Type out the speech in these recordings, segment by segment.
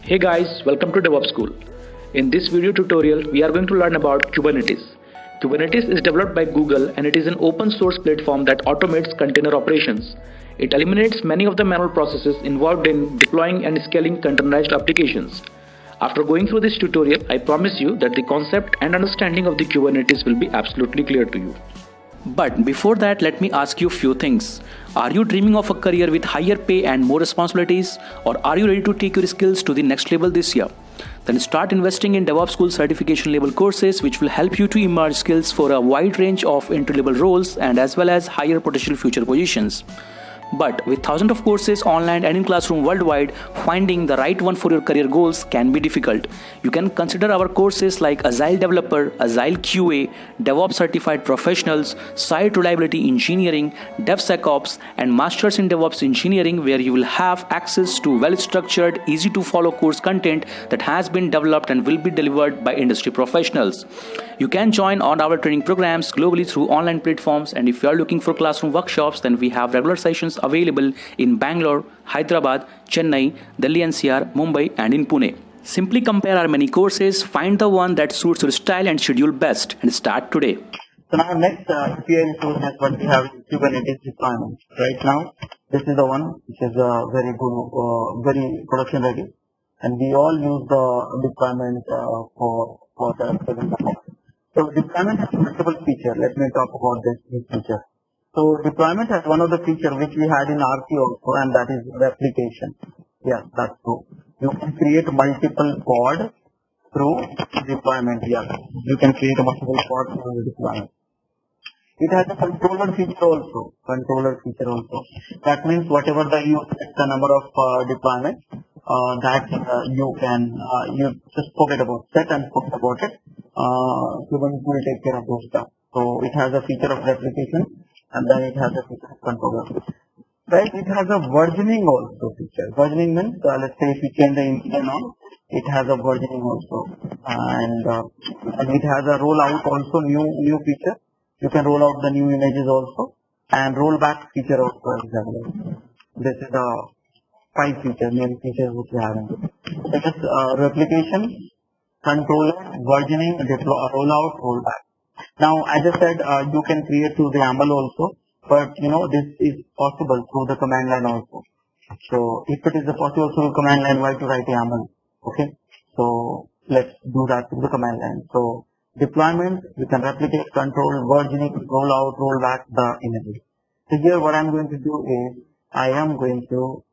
Hey guys, welcome to DevOpsSchool. In this video tutorial, we are going to learn about Kubernetes. Kubernetes is developed by Google and it is an open source platform that automates container operations. It eliminates many of the manual processes involved in deploying and scaling containerized applications. After going through this tutorial, I promise you that the concept and understanding of the Kubernetes will be absolutely clear to you. But before that, let me ask you a few things. Are you dreaming of a career with higher pay and more responsibilities? Or are you ready to take your skills to the next level this year? Then start investing in DevOpsSchool certification level courses which will help you to emerge skills for a wide range of entry-level roles and as well as higher potential future positions. But with thousands of courses online and in classroom worldwide, finding the right one for your career goals can be difficult. You can consider our courses like Agile Developer, Agile QA, DevOps Certified Professionals, Site Reliability Engineering, DevSecOps, and Masters in DevOps Engineering, where you will have access to well-structured, easy-to-follow course content that has been developed and will be delivered by industry professionals. You can join on our training programs globally through online platforms, and if you are looking for classroom workshops, then we have regular sessions available in Bangalore, Hyderabad, Chennai, Delhi NCR, Mumbai, and in Pune. Simply compare our many courses, find the one that suits your style and schedule best, and start today. So now next API resource is what we have is Kubernetes deployment. Right now, this is the one which is very good, very production ready, and we all use the deployment for the. So deployment has multiple features. Let me talk about this feature. So deployment has one of the features which we had in RC also, and that is replication. Yes, that's true. You can create multiple pods through deployment. Yes, you can create multiple pods through deployment. It has a controller feature also. That means whatever you set the number of deployments, that you just forget about set and forget about it. Kubernetes will take care of those stuff. So it has a feature of replication, and then it has a feature of controller. Right? It has a versioning also feature. Versioning means let's say if you change the image and all, it has a versioning also, and it has a rollout also new feature. You can roll out the new images also, and rollback feature also exactly. This is the 5 features, main features which we have in it. This is replication, controller, versioning, rollout, rollback. Now, as I said, you can create through the YAML also, but this is possible through the command line also. So, if it is possible through command line, why to write YAML? Okay, so let's do that through the command line. So, deployment, you can replicate, control, versioning, rollout, rollback the images. So here, what I'm going to do is I am going to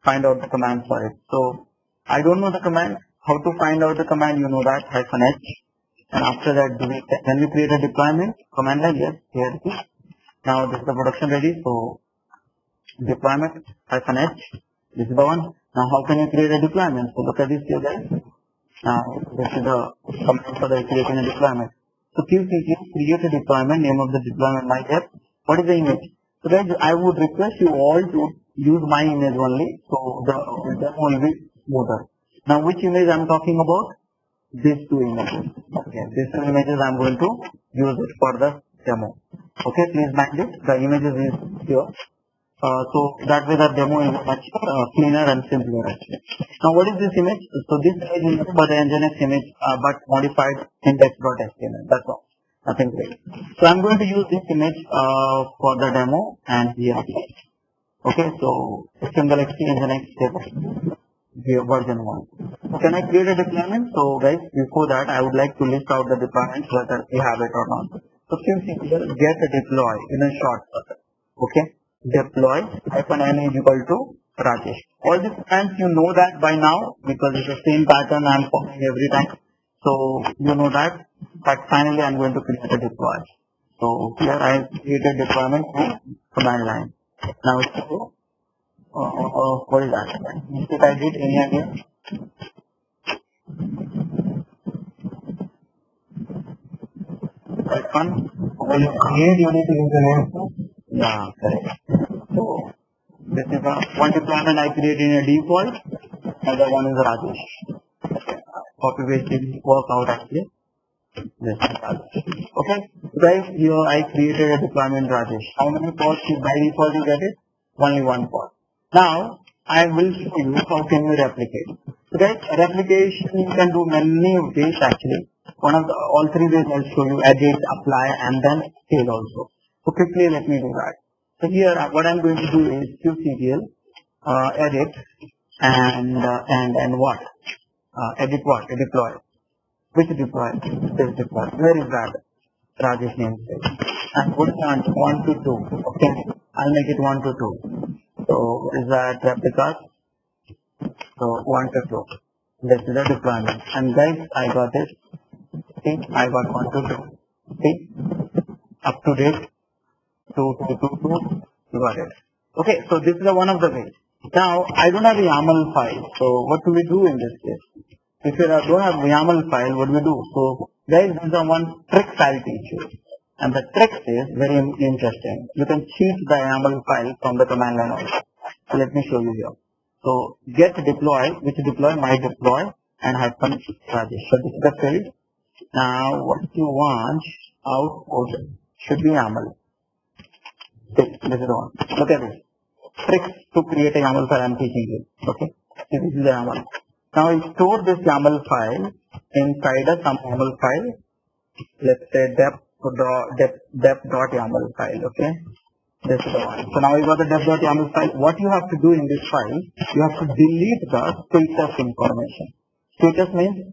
find out the command for it. So, I don't know the command. How to find out the command? You know that -h. And after that, when we create a deployment, command line, yes, here it is. Now this is the production ready, so deployment -h, this is the one. Now how can you create a deployment? So look at this here guys. Now this is the command for the creating a deployment. So create a deployment, name of the deployment might have. What is the image? So guys, I would request you all to use my image only, so the demo will be smoother. Now which image I'm talking about? These 2 images. Okay, these 2 images I'm going to use it for the demo. Okay, please mind it. The images is here. So that way the demo is much cleaner and simpler actually. Now what is this image? So this image is for the Nginx image but modified index.html. That's all. Nothing great. So I'm going to use this image for the demo and here. Okay, so ScmGalaxy Nginx version 1. So can I create a deployment? So guys, before that I would like to list out the deployments whether we have it or not. So here get a deploy in a shortcut. Okay, deploy -n is equal to Rajesh. All these commands you know that by now because it's the same pattern I'm following every time. So you know that. But finally I'm going to create a deploy. So here I created deployment through command line. Now it's what is that? Mistake I did any idea? Right one. When you create, you need to use the name. Yeah, correct. So this is one deployment I created in a default. Another one is Rajesh. Copy paste didn't work out actually. This is Rajesh. Okay, guys, here I created a deployment Rajesh. How many pods by default you get it? Only 1 pod. Now I will show you how can we replicate. So guys, replication you can do many ways actually. One of the all three ways I'll show you: edit, apply, and then scale also. So quickly let me do that. So here what I'm going to do is qctl edit and what? Edit what? Deploy. Which deploy? This deploy. Where is that? Rajesh namespace. And what is 1 to 2? Okay, I'll make it 1 to 2. So is that replicas? So 1 to 2. This is the deployment. And guys, I got it. See, I got 1 to 2. See, up to date 2 to 2 2. You got it. Okay, so this is one of the ways. Now I don't have a YAML file. So what do we do in this case? If you don't have a YAML file, what do we do? So guys, this is one trick I'll teach you. And the trick is very interesting. You can cheat the YAML file from the command line also. So let me show you here. So get deploy, which deploy, my deploy, and hyphen Rajesh. So this is the field. Now what you want output should be YAML. This is the one. Look at this. Tricks to create a YAML file I'm teaching you. Okay. So this is the YAML. Now I store this YAML file inside a some YAML file. Let's say dep.yaml file. Okay. This is the one. So now you got the dep.yaml file. What you have to do in this file, you have to delete the status information. Status means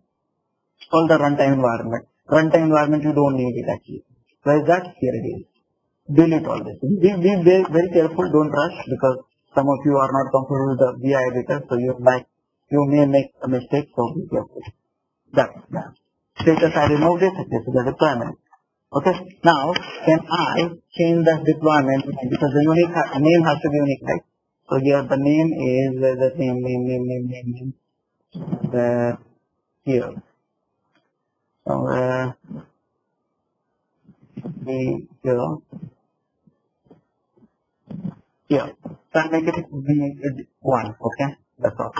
all the runtime environment. Runtime environment you don't need it actually. Where is that? Here it is. Delete all this. Be very careful. Don't rush because some of you are not comfortable with the VI editor, so you may make a mistake. So be careful. That. Status I remove this. This is the deployment. Okay. Now can I change the deployment because the unique name has to be unique, right? So here the name is the name here. So here. So I make it V1. Okay. That's all.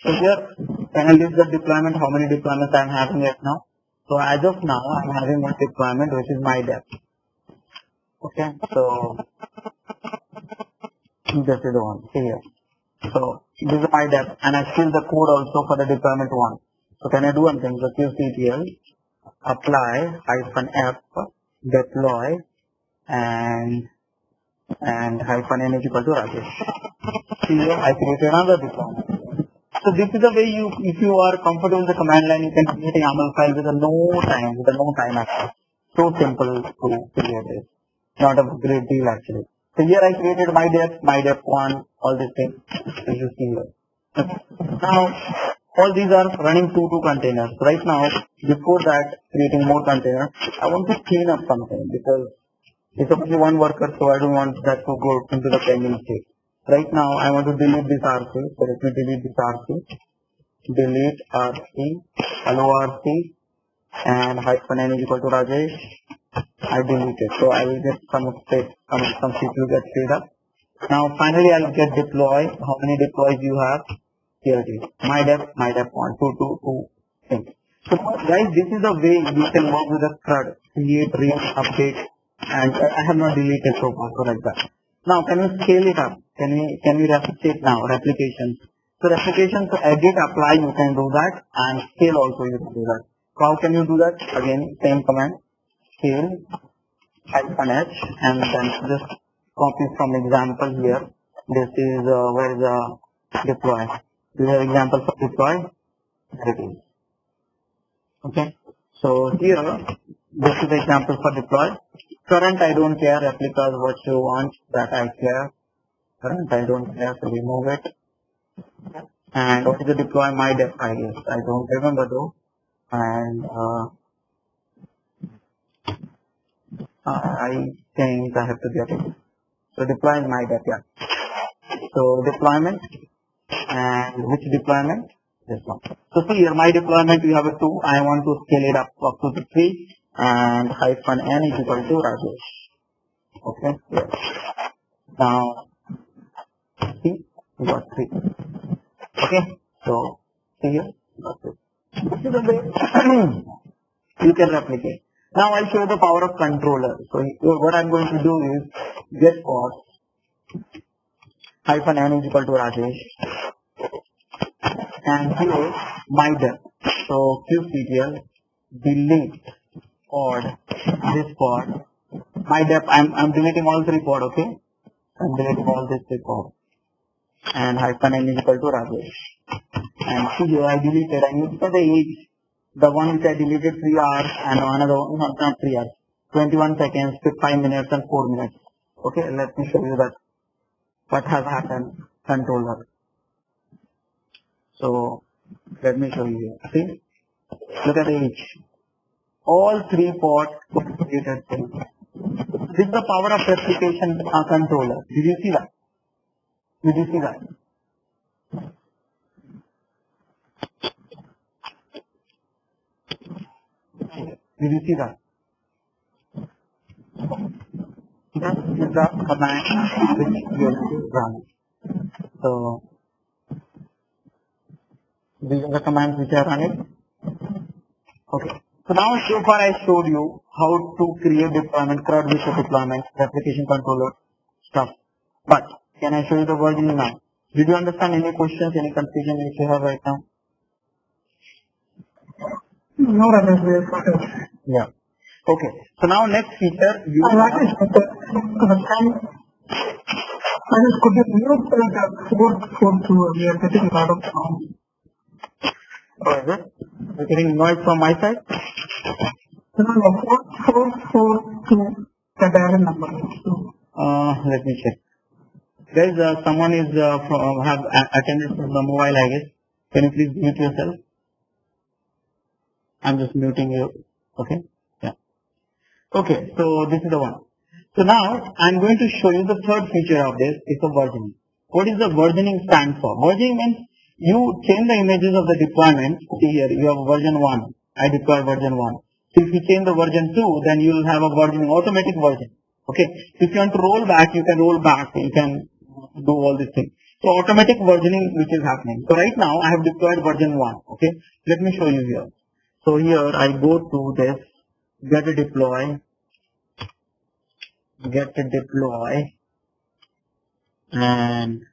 So here can I list the deployment? How many deployments I am having right now? So as of now, I'm having one deployment which is my dev. Okay, so this is the one. See here. So this is my dev, and I fill the code also for the deployment one. So can I do one thing? So qctl apply -f deploy and -n is equal to Rajesh. See here, I created another deployment. So this is the way if you are comfortable with the command line, you can create a YAML file with no time actually. So simple to create this. Not a great deal actually. So here I created my dep1, all these things. So you see here. Okay. Now all these are running two containers. Right now, before that creating more containers, I want to clean up something because it's only one worker, so I don't want that to go into the pending state. Right now, I want to delete this RC. So let me delete this RC. Delete RC, hello RC, and -n is equal to Rajesh. I delete it. So I will get some CPU get freed up. Now finally, I will get deploy. How many deploys you have? Here it is. My dep 1, 2 things. So guys, this is the way you can work with the CRUD, create, read, update, and I have not deleted so far, so like that. Now, can we scale it up? Can we replicate now? Replications. So replications, so edit, apply, you can do that, and scale also you can do that. How can you do that? Again, same command, scale, -h, and then just copy from example here. This is where is the deploy. Do you have example for deploy? There it is. Okay. So here, this is the example for deploy. Current I don't care, replicas what you want, that I care. Current I don't care, so remove it. And what is the deploy my dep ideas? I don't remember though. And I think I have to get it. So deploy is my dep, yeah. So deployment, and which deployment? This one. So see here, my deployment you have a 2. I want to scale it up to the 3. And -n is equal to Rajesh. Okay. Yes. Now, see, we got 3. Okay. So, see here, got 3. This is the way you can replicate. Now, I'll show you the power of controller. So, what I'm going to do is get cost -n is equal to Rajesh and here my dep. So kubectl delete pod, this pod, my dep. I'm deleting all three pod. Okay, I'm deleting all these three pod, and hyphen n is equal to Rajesh. And here I deleted. I need for the age. The one which I deleted 3 hours and another one, not 3 hours, 21 seconds, 5 minutes and 4 minutes. Okay, let me show you that what has happened controller. So let me show you here. See, look at the age. All three pods created. This is the power of replication controller. Did you see that? Did you see that? Did you see that? That is the command which you have to run. So these are the commands which are running. Okay. So now so far I showed you how to create deployment, CRUD with the deployment, replication controller stuff. But can I show you the versioning now? Did you understand any questions, any confusion which you have right now? No, Rajesh. Yeah. Okay. So now next feature you Rajesh, could you mute the 442? We are getting a lot of sound. Oh, is it? You're getting noise from my side? No, 4442, the dial number. Let me check. Guys, someone is have attended from the mobile, I guess. Can you please mute yourself? I'm just muting you. Okay? Yeah. Okay, so this is the one. So now I'm going to show you the third feature of this is the versioning. What is the versioning stand for? Versioning means you change the images of the deployment. See here, you have version 1. I deploy version 1. So if you change the version 2, then you will have a versioning, automatic version. Okay. So if you want to roll back, you can roll back. You can do all these things. So automatic versioning which is happening. So right now I have deployed version 1. Okay. Let me show you here. So here I go to this get a deploy and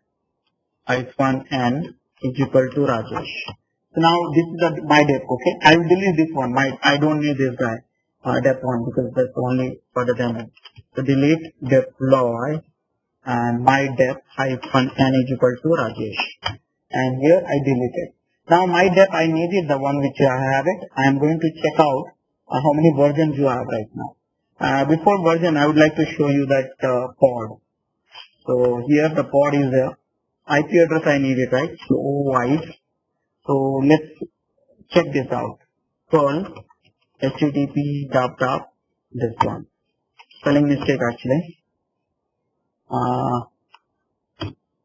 hyphen n is equal to Rajesh. So now this is my dep. Okay, I will delete this one. I don't need this guy dep one because that's only for the demo. So delete deploy and my dep hyphen n is equal to Rajesh. And here I delete it. Now my dep I needed the one which I have it. I am going to check out how many versions you have right now. Before version, I would like to show you that pod. So here the pod is there. IP address I need it, right? So wide. So let's check this out. Curl http this one. Spelling mistake actually.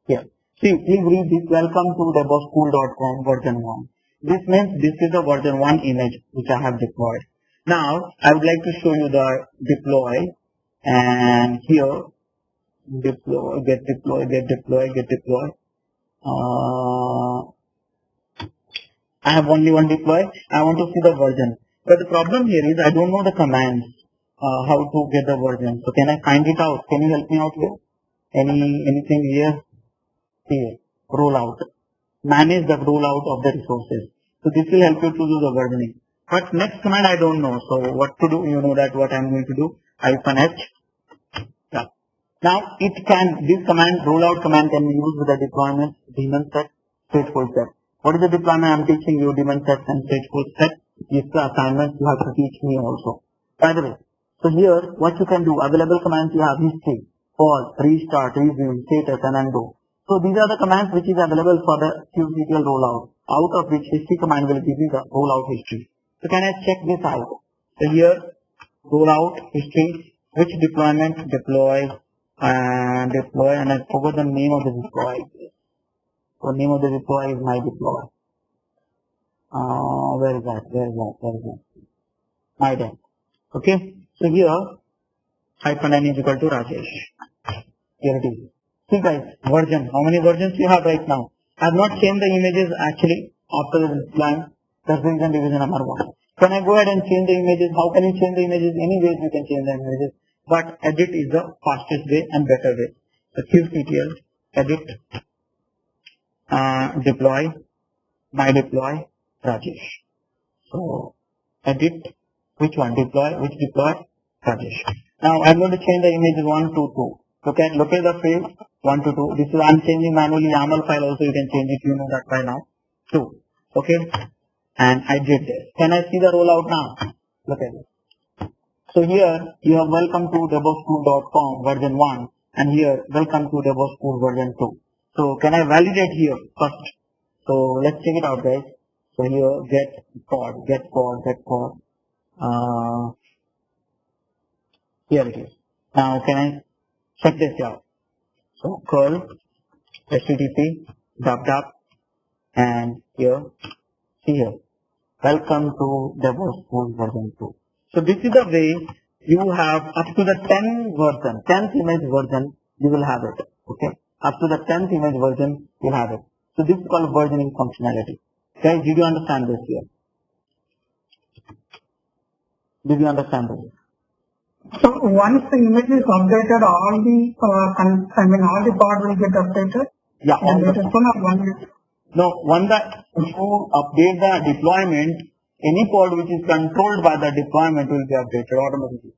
Here. See, please read this. Welcome to DevOpsSchool.com version 1. This means this is the version 1 image which I have deployed. Now, I would like to show you the deploy, and here, deploy, get deploy. I have only one deploy. I want to see the version. But the problem here is I don't know the commands, how to get the version. So can I find it out? Can you help me out here? Anything here? Here, rollout. Manage the rollout of the resources. So this will help you to do the versioning. But next command I don't know. So what to do? You know that what I'm going to do. Hyphen h. Yeah. Now it can, this command, rollout command can be used with the deployment, daemon set, stateful set. What is the deployment I'm teaching you? Daemon set and stateful set. This is the assignment you have to teach me also. By the way, so here what you can do, available commands you have history, pause, restart, resume, status and undo. So these are the commands which is available for the kubectl rollout, out of which history command will give you the rollout history. So can I check this out? So here, rollout history, which deployment, deploy, and I forgot the name of the deploy. So name of the deploy is my deploy. Where is that? My dep. Okay. So here, hyphen n is equal to Rajesh. Here it is. See guys, version. How many versions you have right now? I have not changed the images actually after the deployment. That's the reason division number 1. Can I go ahead and change the images? How can you change the images? Any ways you can change the images. But edit is the fastest way and better way. So kubectl edit deploy my deploy Rajesh. So edit, which one deploy, which deploy Rajesh. Now I'm going to change the images 1 to 2. Look at the field 1 to 2. This is I'm changing manually YAML file also, you can change it, you know that by now. 2. Okay. And I did this. Can I see the rollout now? Look at this. So here you have welcome to DevOpsSchool.com version 1 and here welcome to DevOpsSchool version 2. So can I validate here first? So let's check it out, guys. So here get pod. Here it is. Now can I check this out? So curl http dub and here see here welcome to DevOpsSchool version 2. So this is the way you have up to the 10th image version you will have it. Okay, up to the 10th image version you'll have it. So this is called versioning functionality. Guys, did you understand this here? Did you understand this? So once the image is updated, all the pod will get updated. Yeah. And it is one. No, when you update the deployment, any pod which is controlled by the deployment will be updated automatically.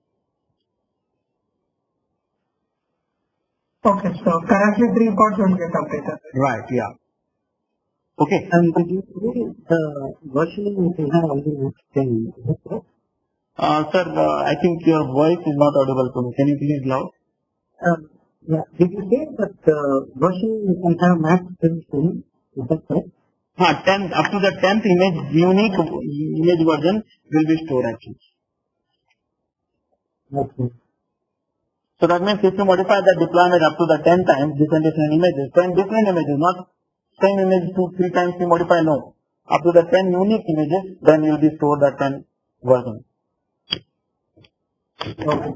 Okay, so currently 3 pods will get updated. Right, yeah. Okay. And could you see the versioning which you have already explained? Sir, I think your voice is not audible to me. Can you please loud? Yeah. Did you say that versioning you can have max 10? Is that correct? Up to the 10th image, unique image version will be stored actually. Okay. So that means if you modify the deployment up to the 10 times, different images, 10 different images, not same image 2-3 times you modify, no. Up to the 10 unique images, then you will be stored the 10 version. Okay.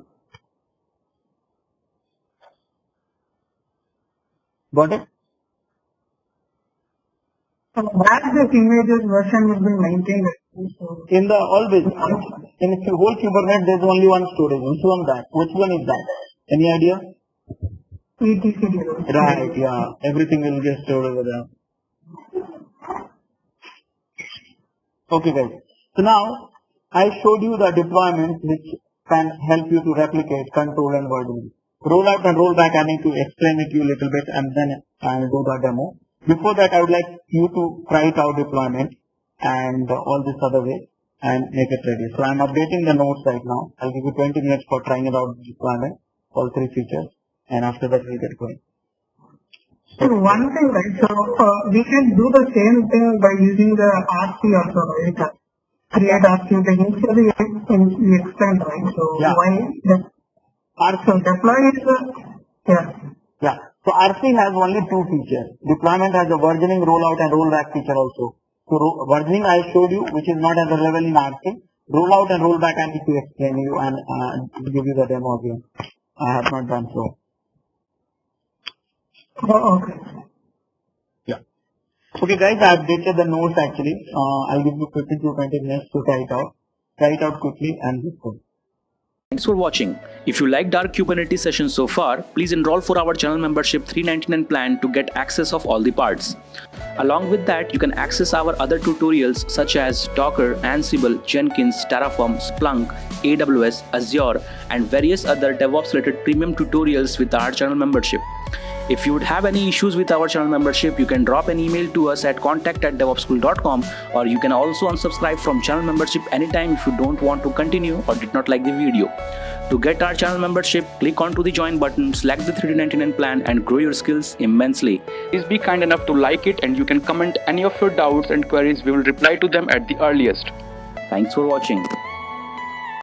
Got it? So where this images version will be maintained? So In the always, in the whole Kubernetes, there is only one storage. Which one is that? Any idea? etc. Right, yeah. Everything will get stored over there. Okay, guys. So now, I showed you the deployment which can help you to replicate, control and versioning. Roll out and roll back, I need to explain it to you a little bit and then I will do the demo. Before that, I would like you to try it out deployment and all this other way and make it ready. So I'm updating the notes right now. I'll give you 20 minutes for trying it out deployment, all 3 features, and after that we'll get going. So one thing, right? So we can do the same thing by using the RC also, right? Create RC, initially we explained, right? So Yeah. why the so deploy is Yeah. So RC has only 2 features. Deployment has a versioning, rollout and rollback feature also. So versioning I showed you, which is not available in RC. Rollout and rollback I need to explain you and give you the demo again. I have not done so. okay. Yeah. Okay guys, I updated the notes actually. I'll give you 15 to 20 minutes to try it out. Try it out quickly and get going. Thanks for watching. If you liked our Kubernetes session so far, please enroll for our channel membership $399 plan to get access of all the parts. Along with that, you can access our other tutorials such as Docker, Ansible, Jenkins, Terraform, Splunk, AWS, Azure, and various other DevOps related premium tutorials with our channel membership. If you would have any issues with our channel membership, you can drop an email to us at contact@devopschool.com, or you can also unsubscribe from channel membership anytime if you don't want to continue or did not like the video. To get our channel membership, click onto the join button, select the $399 plan and grow your skills immensely. Please be kind enough to like it, and you can comment any of your doubts and queries. We will reply to them at the earliest. Thanks for watching.